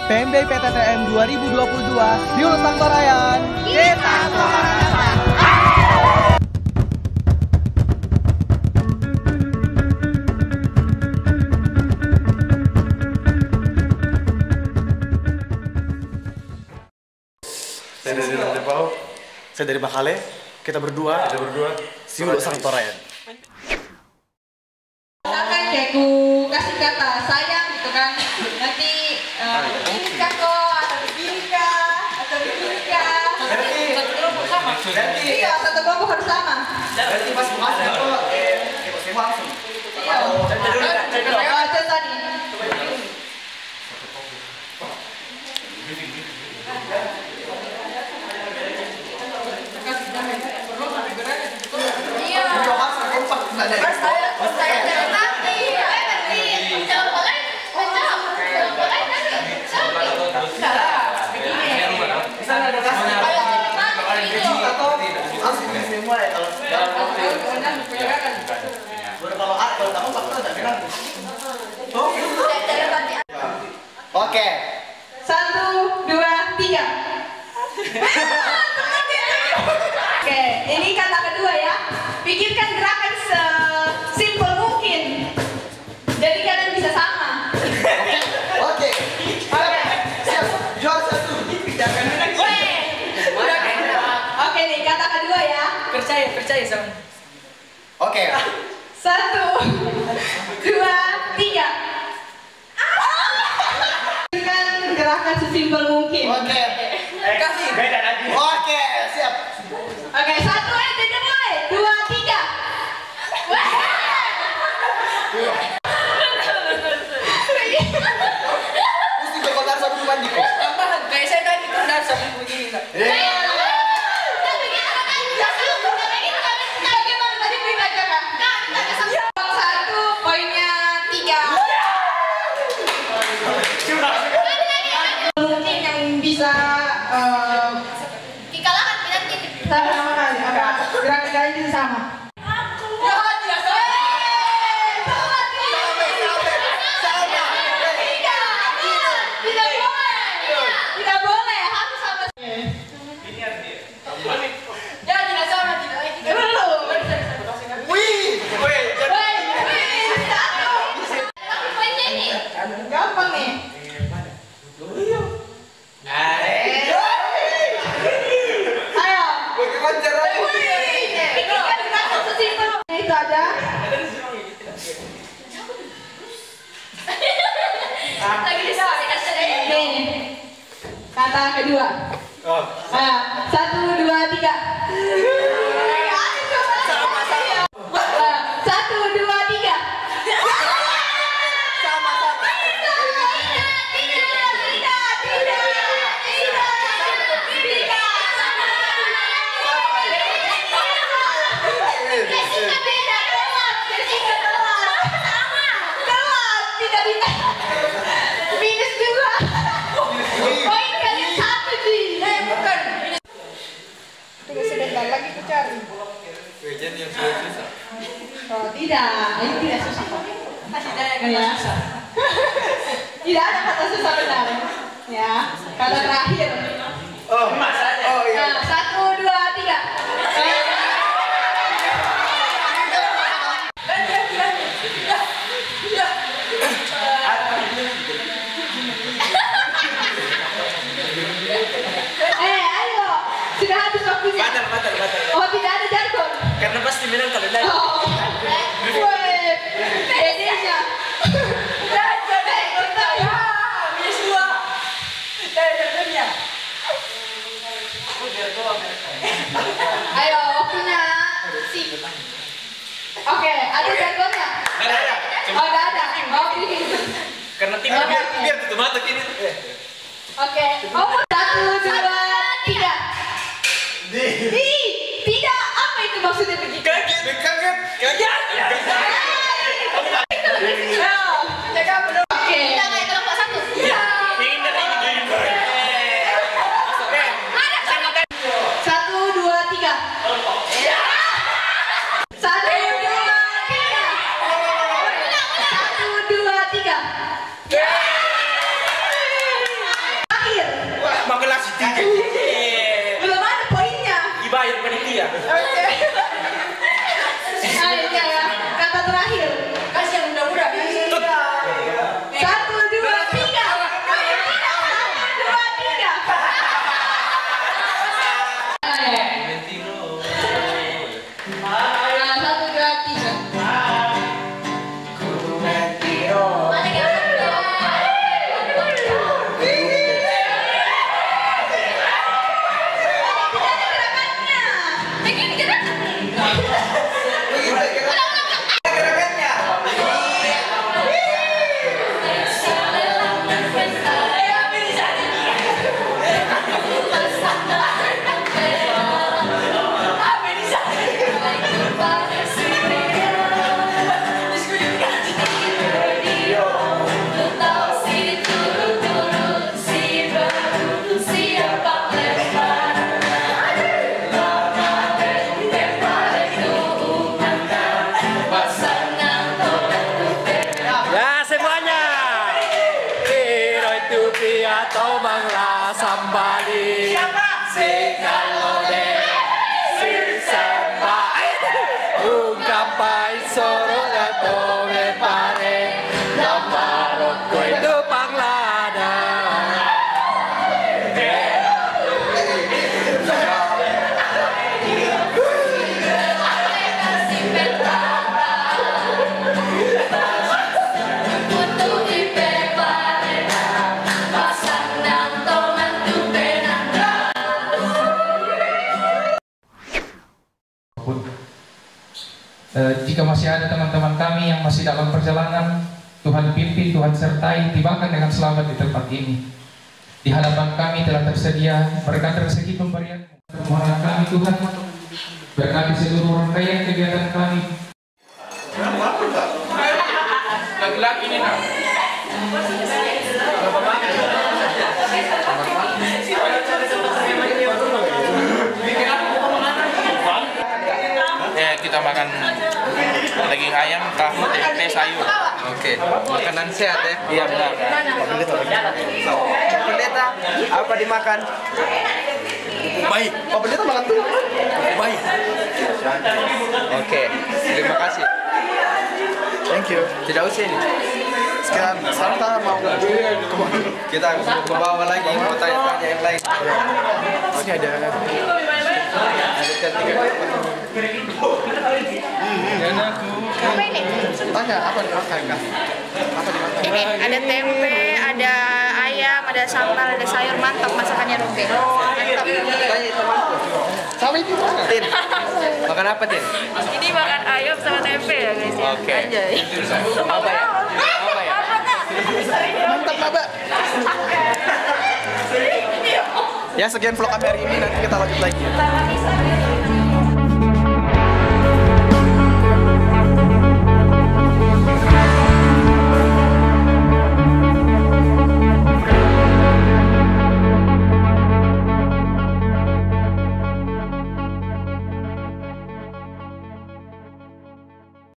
PMB PTTM 2022 di Ulusang Torayan. Kita semangat! Saya dari Rantepau, saya dari Bakale, kita berdua si Ulusang Torayan. Misalkan kayak ku kasih kata sayang gitu kan, nanti begini kah kok, atau begini kah, atau begini kah. Satu kelompok sama. Iya, satu kelompok harus sama. Berarti pas masuk kok langsung. Iya. Oh, itu tadi. Oke. 1, 2, 3. Oke, ini kata kedua ya. Pikirkan gerakan sesimpel mungkin. Jadi kalian bisa sama. Oke. Siap. Jual satu. Oke nih, kata kedua ya. Percaya sama. Oke. 1, 2, 3. Gerakan sesimpel mungkin. Oke. Kasih. Beda lagi. Oke, siap. Oke, 1 tidak mulai. 2, 3. Mesti kau bakar sambil mandi kok. Tambahan, kayak saya tadi tuh udah sambil begini kak. Satu, poinnya 3. Mungkin yang bisa dikalahkan penalti. sama kali, gerakan kalian bisa sama. Tidak boleh, harus sama. Ya, tidak sama, tidak. Belum. Wih. Poinnya ini. Gampang nih. Ayo. Pikirkan gerakan sesimpel. Itu aja. Lagi disambungkan Nih. Kata kedua. Ayo, 1, 2, 3. Satu, dua, tiga. Minus 2. Poin kalian 1 Ji. Bukan. Tunggu sebentar lagi ku cari. Oh tidak, ini tidak susah kok. Ya. Tidak ada kata susah benar. Ya, kata terakhir. Oh, iya. Nah, 1, 2, 3. Ayo, sudah habis waktunya. Batal. Oh, tidak ada jargon. Karena pasti menang kalau dari. Oh, weh, bedanya. Ayo, waktunya. Oke, ada jargonnya? Oh, nggak ada. Oke. Karena tim biar tutup mata gini. Oke. Oh, 1, 2, 3. Tidak. Apa itu maksudnya begitu? Kaget. Oke. Kita kayak kelompok satu. Satu, dua, tiga. 1, 2, 3. 1, 2, 3. ya. Oke. Ayo ya, kata terakhir. Kasih yang mudah-mudah. 1, 2, 3. 1, 2, 3. Atau Bangla Sambali si Kalode si Semba ungkapai sorong atau pare namarot ko itu Panglada Jika masih ada teman-teman kami yang masih dalam perjalanan, Tuhan pimpin, Tuhan sertai, tibakan dengan selamat di tempat ini. Di hadapan kami telah tersedia berkat rezeki pemberian. Permohonan kami Tuhan, berkati seluruh rangkaian kegiatan kami. Laki-laki ini nak. Kita makan daging ayam, tahu, tempe, sayur. Oke, makanan sehat ya? Iya benar. Pendeta, apa dimakan? Baik. Pak Pendeta makan tuh? Baik. Oke, terima kasih. Thank you. Tidak usah ini. Sekarang Santa mau kita bawa lagi, mau tanya-tanya yang lain. Oke, ada tiga. Apa ini? Tanya apa dimakan kak? Apa dimakan? Ini ada tempe, ada ayam, ada sambal, ada sayur, mantap masakannya Robe. Mantap. Tanya temanku. Sama itu Tin. Makan apa Tin? Ini makan ayam sama tempe ya guys. Oke. Anjay. Apa ya? Apa ya? Mantap Mbak. Ya sekian vlog kami hari ini, nanti kita lanjut lagi.